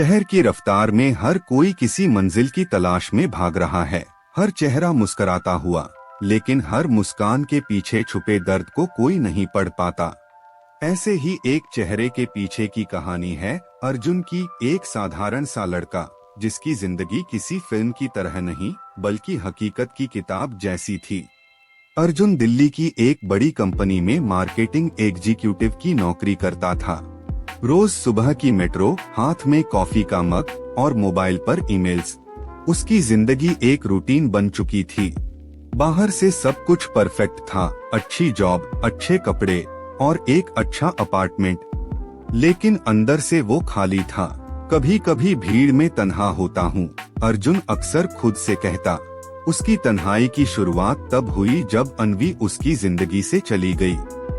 शहर की रफ्तार में हर कोई किसी मंजिल की तलाश में भाग रहा है। हर चेहरा मुस्कुराता हुआ, लेकिन हर मुस्कान के पीछे छुपे दर्द को कोई नहीं पढ़ पाता। ऐसे ही एक चेहरे के पीछे की कहानी है अर्जुन की। एक साधारण सा लड़का जिसकी जिंदगी किसी फिल्म की तरह नहीं बल्कि हकीकत की किताब जैसी थी। अर्जुन दिल्ली की एक बड़ी कंपनी में मार्केटिंग एग्जीक्यूटिव की नौकरी करता था। रोज सुबह की मेट्रो, हाथ में कॉफी का मग और मोबाइल पर ईमेल्स। उसकी जिंदगी एक रूटीन बन चुकी थी। बाहर से सब कुछ परफेक्ट था, अच्छी जॉब, अच्छे कपड़े और एक अच्छा अपार्टमेंट। लेकिन अंदर से वो खाली था। कभी कभी भीड़ में तन्हा होता हूँ, अर्जुन अक्सर खुद से कहता। उसकी तन्हाई की शुरुआत तब हुई जब अन्वी उसकी जिंदगी से चली गई।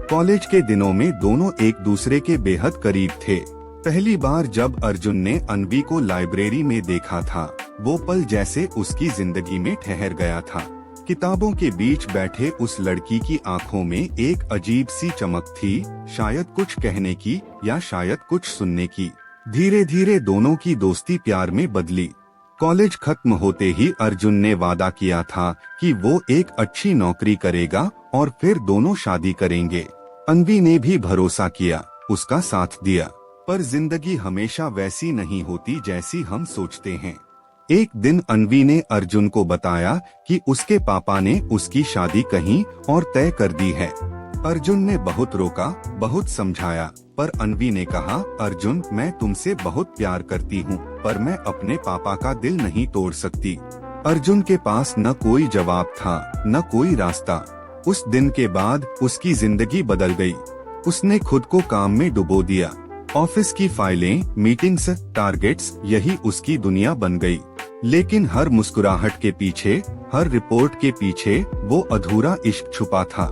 कॉलेज के दिनों में दोनों एक दूसरे के बेहद करीब थे। पहली बार जब अर्जुन ने अन्वी को लाइब्रेरी में देखा था, वो पल जैसे उसकी जिंदगी में ठहर गया था। किताबों के बीच बैठे उस लड़की की आंखों में एक अजीब सी चमक थी, शायद कुछ कहने की या शायद कुछ सुनने की। धीरे धीरे दोनों की दोस्ती प्यार में बदली। कॉलेज खत्म होते ही अर्जुन ने वादा किया था कि वो एक अच्छी नौकरी करेगा और फिर दोनों शादी करेंगे। अन्वी ने भी भरोसा किया, उसका साथ दिया। पर जिंदगी हमेशा वैसी नहीं होती जैसी हम सोचते हैं। एक दिन अन्वी ने अर्जुन को बताया कि उसके पापा ने उसकी शादी कहीं और तय कर दी है। अर्जुन ने बहुत रोका, बहुत समझाया, पर अन्वी ने कहा, अर्जुन, मैं तुमसे बहुत प्यार करती हूँ, पर मैं अपने पापा का दिल नहीं तोड़ सकती। अर्जुन के पास न कोई जवाब था, न कोई रास्ता। उस दिन के बाद उसकी जिंदगी बदल गई। उसने खुद को काम में डुबो दिया। ऑफिस की फाइलें, मीटिंग्स, टारगेट्स, यही उसकी दुनिया बन गई। लेकिन हर मुस्कुराहट के पीछे, हर रिपोर्ट के पीछे वो अधूरा इश्क छुपा था।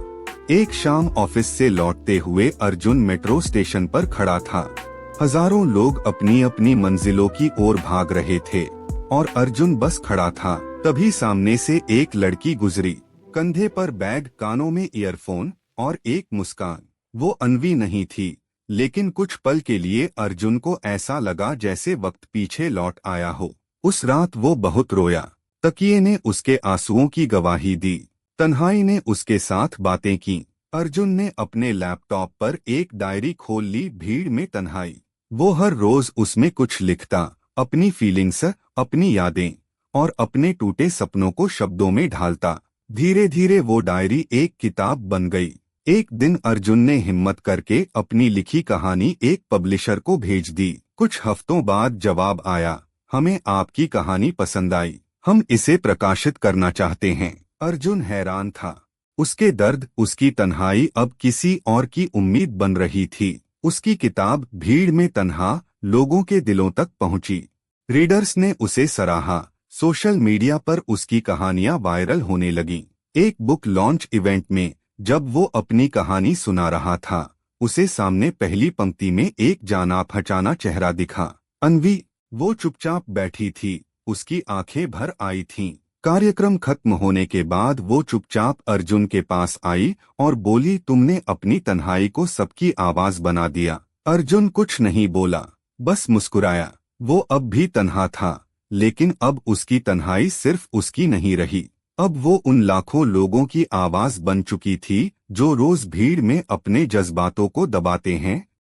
एक शाम ऑफिस से लौटते हुए अर्जुन मेट्रो स्टेशन पर खड़ा था। हजारों लोग अपनी अपनी मंजिलों की ओर भाग रहे थे और अर्जुन बस खड़ा था। तभी सामने से एक लड़की गुजरी, कंधे पर बैग, कानों में ईयरफोन और एक मुस्कान। वो अन्वी नहीं थी, लेकिन कुछ पल के लिए अर्जुन को ऐसा लगा जैसे वक्त पीछे लौट आया हो। उस रात वो बहुत रोया। तकिए ने उसके आंसुओं की गवाही दी, तन्हाई ने उसके साथ बातें की। अर्जुन ने अपने लैपटॉप पर एक डायरी खोल ली, भीड़ में तन्हाई। वो हर रोज उसमें कुछ लिखता, अपनी फीलिंग्स, अपनी यादें और अपने टूटे सपनों को शब्दों में ढालता। धीरे धीरे वो डायरी एक किताब बन गई। एक दिन अर्जुन ने हिम्मत करके अपनी लिखी कहानी एक पब्लिशर को भेज दी। कुछ हफ्तों बाद जवाब आया, हमें आपकी कहानी पसंद आई, हम इसे प्रकाशित करना चाहते हैं। अर्जुन हैरान था। उसके दर्द, उसकी तन्हाई अब किसी और की उम्मीद बन रही थी। उसकी किताब भीड़ में तन्हा लोगों के दिलों तक पहुंची। रीडर्स ने उसे सराहा। सोशल मीडिया पर उसकी कहानियां वायरल होने लगीं। एक बुक लॉन्च इवेंट में जब वो अपनी कहानी सुना रहा था, उसे सामने पहली पंक्ति में एक जाना पहचाना चेहरा दिखा, अन्वी। वो चुपचाप बैठी थी, उसकी आंखें भर आई थीं। कार्यक्रम खत्म होने के बाद वो चुपचाप अर्जुन के पास आई और बोली, तुमने अपनी तन्हाई को सबकी आवाज बना दिया। अर्जुन कुछ नहीं बोला, बस मुस्कुराया। वो अब भी तन्हा था, लेकिन अब उसकी तन्हाई सिर्फ उसकी नहीं रही। अब वो उन लाखों लोगों की आवाज बन चुकी थी जो रोज भीड़ में अपने जज्बातों को दबाते हैं,